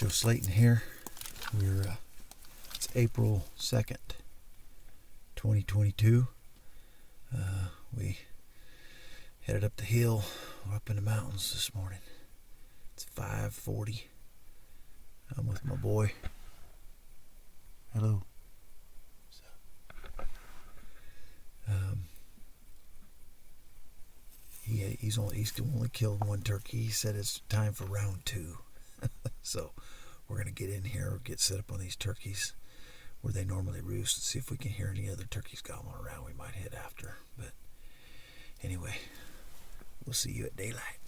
Joe Slayton here. It's April 2nd, 2022. We headed up the hill. We're up in the mountains this morning. It's 5:40. I'm with my boy. Hello. He's only killed one turkey. He said it's time for round 2. So we're gonna get in here, get set up on these turkeys where they normally roost, and see if we can hear any other turkeys gobbling around. We might hit after, but anyway, we'll see you at daylight.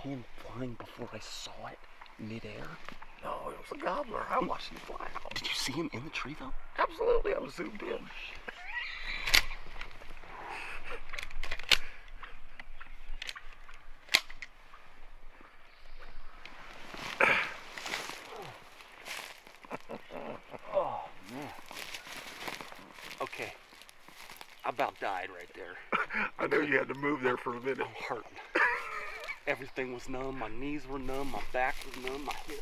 hand flying before I saw it midair? No, it was a gobbler. I watched him fly out. Did you see him in the tree though? Absolutely, I was zoomed in. Oh man. Okay. I about died right there. I know you had to move there for a minute. I'm hurting. Everything was numb. My knees were numb. My back was numb. My hip.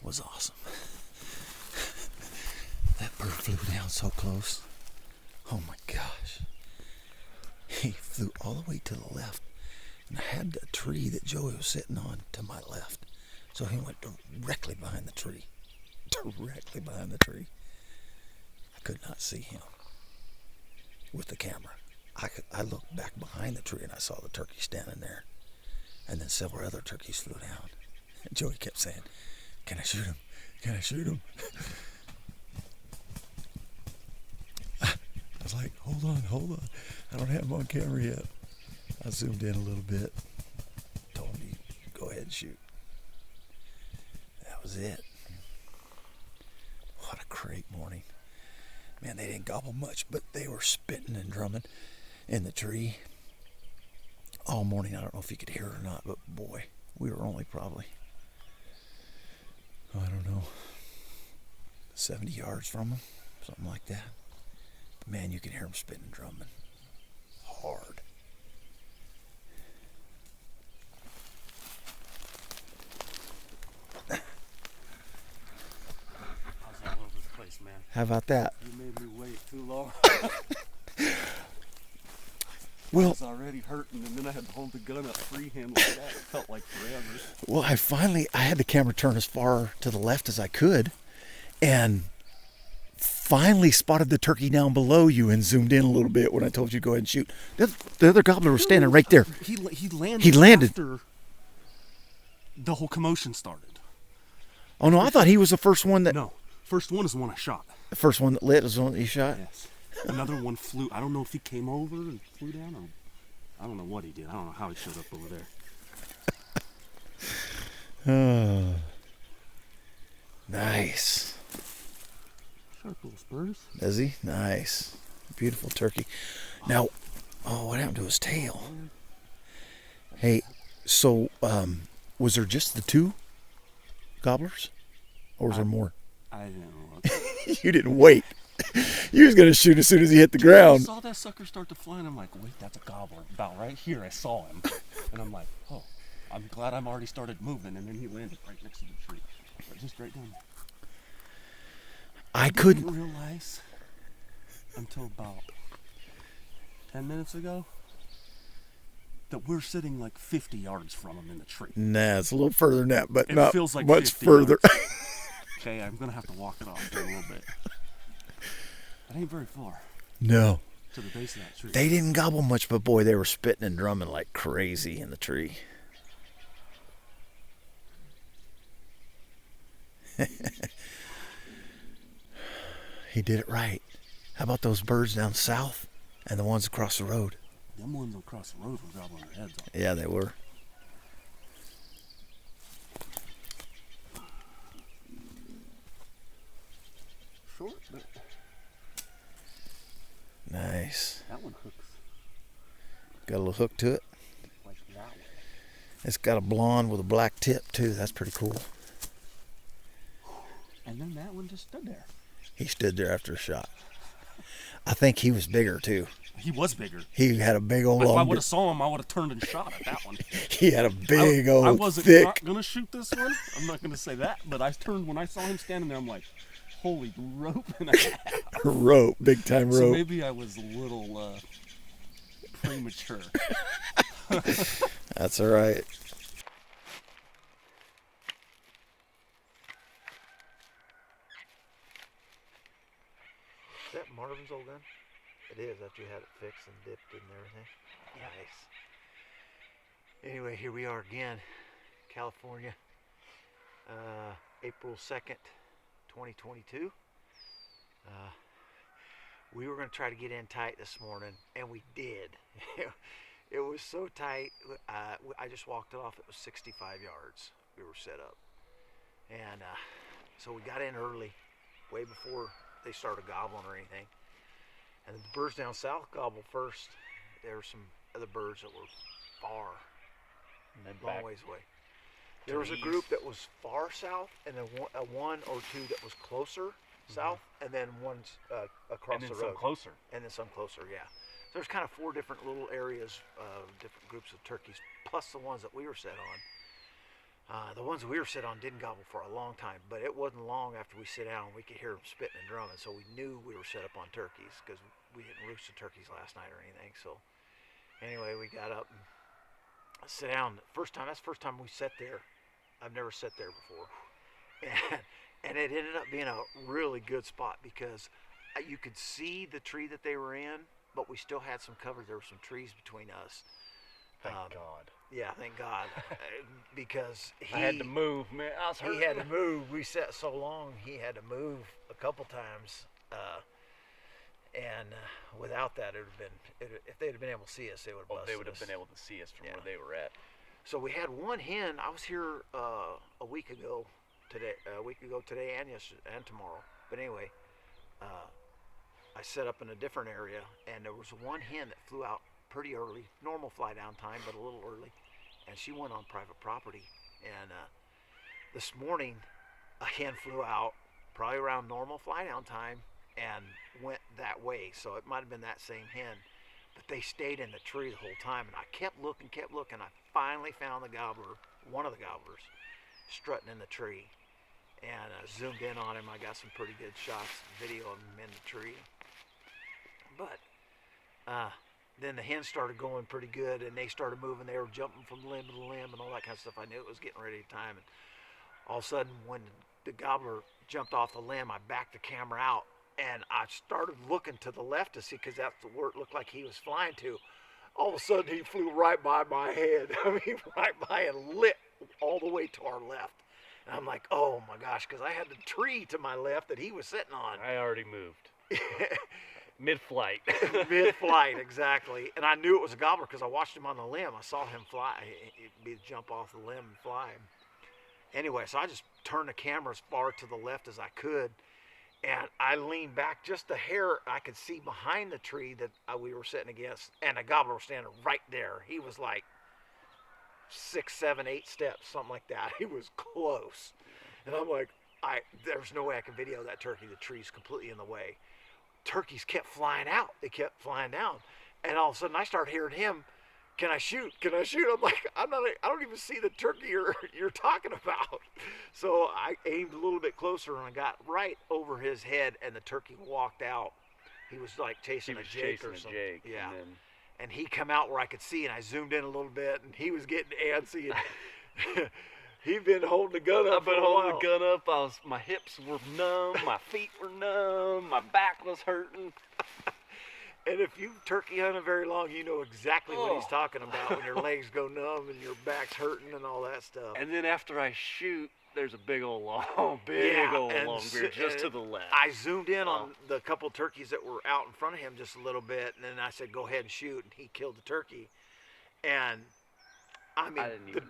Was awesome. That bird flew down so close. Oh my gosh. He flew all the way to the left. And I had the tree that Joey was sitting on to my left. So he went directly behind the tree. Directly behind the tree. I could not see him with the camera. I looked back behind the tree and I saw the turkey standing there. And then several other turkeys flew down. And Joey kept saying, "Can I shoot him? Can I shoot him?" I was like, hold on. I don't have him on camera yet. I zoomed in a little bit. Told him to go ahead and shoot. That was it. What a great morning. Man, they didn't gobble much, but they were spitting and drumming in the tree all morning. I don't know if you could hear it or not, but boy, we were only probably, I don't know, 70 yards from them, something like that. But man, you can hear them spitting and drumming hard. I was all over the place, man. How about that? You made me wait too long. Well, I was already hurting, and then I had to hold the gun up freehand like that. It felt like forever. well, I had the camera turned as far to the left as I could, and finally spotted the turkey down below you and zoomed in a little bit when I told you to go ahead and shoot. The other gobbler was standing right there. He landed. He landed after the whole commotion started. Oh no, I thought he was the first one that. No, first one is the one I shot. The first one that lit was the one that you shot. Yes. Another one flew. I don't know if he came over and flew down, or I don't know what he did. I don't know how he showed up over there. Nice. Sharp little spurs. Does he? Nice. Beautiful turkey. Now, what happened to his tail? Hey, so was there just the two gobblers, or was there more? I didn't know. You didn't wait. You was gonna shoot as soon as he hit the ground. I saw that sucker start to fly, and I'm like, wait, that's a gobbler. About right here, I saw him, and I'm like, oh, I'm glad I'm already started moving, and then he landed right next to the tree, just right down there. I couldn't realize until about 10 minutes ago that we're sitting like 50 yards from him in the tree. Nah, it's a little further than that, but it not feels like much further. Okay, I'm gonna have to walk it off there a little bit. That ain't very far. No. To the base of that tree. They didn't gobble much, but boy, they were spitting and drumming like crazy in the tree. He did it right. How about those birds down south and the ones across the road? Them ones across the road were gobbling their heads off. Yeah, they were. Short, but nice. that one hooks. Got a little hook to it. Like that way. It's got a blonde with a black tip too. That's pretty cool. And then that one just stood there. He stood there after a shot. I think he was bigger too. He was bigger. He had a big old But if I long. would have saw him, I would have turned and shot at that one. He had a big old I wasn't thick not gonna shoot this one. I'm not gonna say that, but I turned when I saw him standing there. I'm like, holy rope and a half. rope, big time rope. So maybe I was a little premature. That's all right. Marvin's old gun? It is, after you had it fixed and dipped and everything. Yeah. Nice. Anyway, here we are again, California, April 2nd, 2022. We were going to try to get in tight this morning, and we did. It was so tight. I just walked it off. It was 65 yards. We were set up. And so we got in early, way before they started gobbling or anything. And the birds down south gobbled first. There were some other birds that were far, And then long back ways away. There was a group that was far south, and then one or two that was closer south, and then one across and then the some road. closer. And then some closer, yeah. So there's kind of 4 different little areas, different groups of turkeys, plus the ones that we were set on. The ones we were set on didn't gobble for a long time, but it wasn't long after we sit down, we could hear them spitting and drumming, so we knew we were set up on turkeys, because we didn't roost the turkeys last night or anything. So anyway, we got up and sit down. That's the first time we sat there. I've never sat there before. And it ended up being a really good spot, because you could see the tree that they were in, but we still had some cover. There were some trees between us. Thank God. Yeah, thank God. Because I had to move, man. I was hurting. he had to move. We sat so long, he had to move a couple times. And without that, it would have been, if they'd have been able to see us, they would have busted They would have us. been able to see us from Yeah. where they were at. So we had one hen. I was here a week ago today, and yesterday and tomorrow. But anyway, I set up in a different area, and there was one hen that flew out pretty early, normal fly down time, but a little early, and she went on private property. And this morning, a hen flew out probably around normal fly down time and went that way. So it might have been that same hen, but they stayed in the tree the whole time, and I kept looking. I finally found the gobbler, one of the gobblers, strutting in the tree, and zoomed in on him. I got some pretty good shots, video of him in the tree. But then the hens started going pretty good, and they started moving. They were jumping from limb to limb and all that kind of stuff. I knew it was getting ready to time. And all of a sudden, when the gobbler jumped off the limb, I backed the camera out, and I started looking to the left to see, because that's where it looked like he was flying to. All of a sudden, he flew right by my head. I mean, right by and lit all the way to our left. And I'm like, oh my gosh, because I had the tree to my left that he was sitting on. I already moved. Mid-flight. Mid-flight, exactly. And I knew it was a gobbler because I watched him on the limb. I saw him fly. He'd jump off the limb and fly. Anyway, so I just turned the camera as far to the left as I could, and I leaned back just a hair. I could see behind the tree that we were sitting against, and a gobbler was standing right there. He was like 6, 7, 8 steps, something like that. He was close. And I'm like, there's no way I can video that turkey. The tree's completely in the way. Turkeys kept flying out. They kept flying down. And all of a sudden I start hearing him, can I shoot? Can I shoot? I'm like, I don't even see the turkey you're talking about. So I aimed a little bit closer, and I got right over his head, and the turkey walked out. He was like chasing a jake or something. Yeah. And he come out where I could see, and I zoomed in a little bit, and he was getting antsy. And he'd been holding the gun up. I've been holding the gun up. My hips were numb. My feet were numb. My back was hurting. And if you turkey hunted very long, you know exactly what he's talking about when your legs go numb and your back's hurting and all that stuff. And then after I shoot, there's a big old long beard just to the left. I zoomed in on the couple turkeys that were out in front of him just a little bit, and then I said, go ahead and shoot, and he killed the turkey. And I mean, the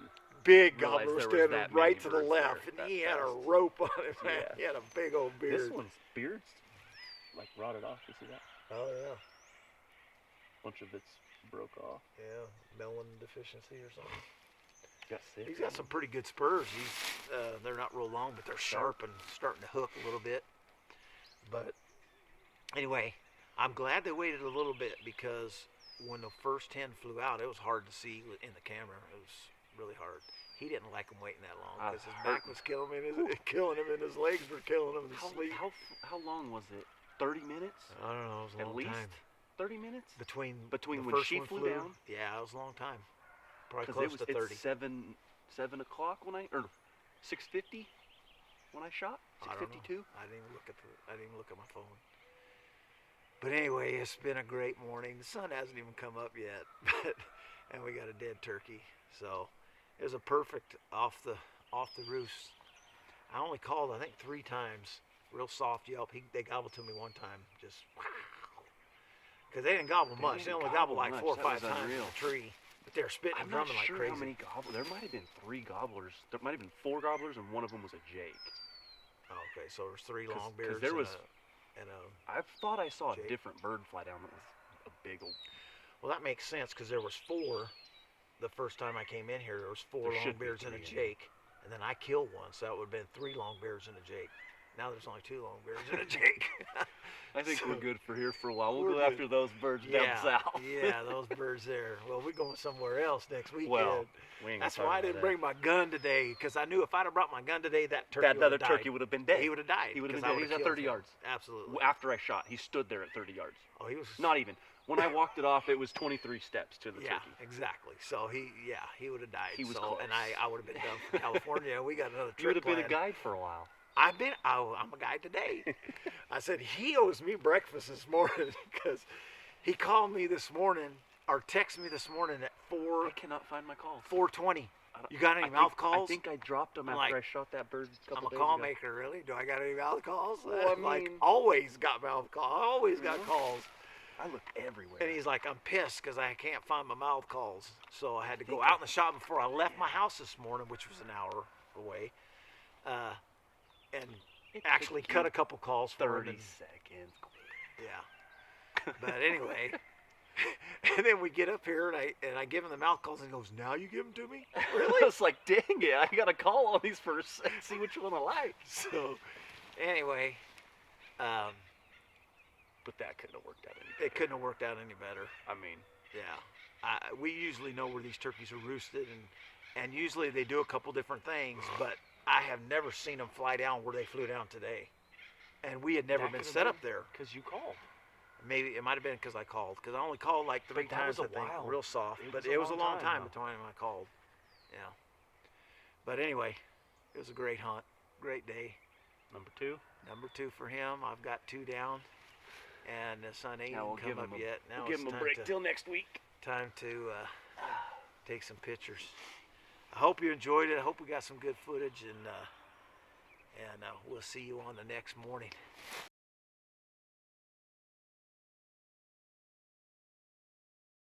big gobbler was standing right to the left, and he had a rope on him, man. He had a big old beard. This one's beard's like rotted off. You see that? Oh, yeah. Bunch of it's broke off. Yeah, melon deficiency or something. Got sick. He's got some pretty good spurs. They're not real long, but they're sharp and starting to hook a little bit. But anyway, I'm glad they waited a little bit, because when the first hen flew out, it was hard to see in the camera. It was really hard. He didn't like them waiting that long, because his back was killing him, and his legs were killing him in his sleep. How long was it? 30 minutes? I don't know. It was a long At least time. 30 minutes? Between when first she one flew down? Yeah, it was a long time. Probably Because close to 30. it's 7 o'clock or 6:50 when I shot. 6:52. I didn't even look at my phone. But anyway, it's been a great morning. The sun hasn't even come up yet, and we got a dead turkey. So it was a perfect off the roost. I only called I think 3 times. Real soft yelp. They gobbled to me one time, just wow. Because they didn't gobble much. They didn't only gobble gobbled like much. 4 or That 5 was times in unreal. the tree. But they were spitting I'm and not drumming sure like crazy. how many gobblers. There might have been 3 gobblers. There might have been 4 gobblers, and one of them was a Jake. Oh, okay, so there's 3 long 'Cause beards there and, was- and a. I thought I saw Jake. a different bird fly down that was a big old. Well, that makes sense because there was 4 the first time I came in here. There was 4 There should be longbeards and a 3 in there. Jake, and then I killed one, so that would have been 3 longbeards and a Jake. Now there's only 2 longbeards and a Jake. I think So- we're good for here for a while. We'll We're go good. after those birds yeah, down south. yeah, those birds there. Well, we're going somewhere else next weekend. Well, we ain't That's gonna why I talk didn't about bring my gun today, because I knew if I'd have brought my gun today, that turkey that. would That other have died. turkey would have been dead. He would have died. He would have 'cause been I dead. He's would've at killed 30 him. yards. Absolutely. After I shot, he stood there at 30 yards. Oh, he was Not even. When I walked it off, it was 23 steps to the Yeah, turkey. exactly. So he would have died. He was so, close. and I would have been done for California. We got another trip You would have been a planned. guide for a while. I'm a guy today. I said he owes me breakfast this morning because he called me this morning or texted me this morning at I cannot find my calls. 4:20. I don't- You got any I mouth think- calls? I think I dropped them I'm after like, I shot that bird a I'm couple a days call ago. maker, really. Do I got any mouth calls? Well, I I'm like mean- always got mouth calls. I always got calls. I looked everywhere. And he's like, I'm pissed because I can't find my mouth calls. So I had to go think out in the shop before I left my house this morning, which was an hour away, and It actually took cut you a couple calls for him. 30 And, seconds. yeah. But anyway, and then we get up here and I give him the mouth calls and he goes, now you give them to me? Really? I was like, dang it, I got to call all these first and see which one I like. So anyway, But that couldn't have worked out any it couldn't have worked out any better. I mean, Yeah, we usually know where these turkeys are roosted, and usually they do a couple different things, but I have never seen them fly down where they flew down today, and we had never that been could've set been up there. because you called. Maybe it might have been because I called, because I only called like 3 But that times, was I a think, while. real soft, It but was a it was a long long time time, between I called. Yeah, but anyway, it was a great hunt, great day. Number 2. Number 2 for him. I've got 2 down, and the sun ain't Now even we'll come give up him yet. Now we'll give it's him a time break to- till next week. time to take some pictures. I hope you enjoyed it. I hope we got some good footage, and we'll see you on the next morning.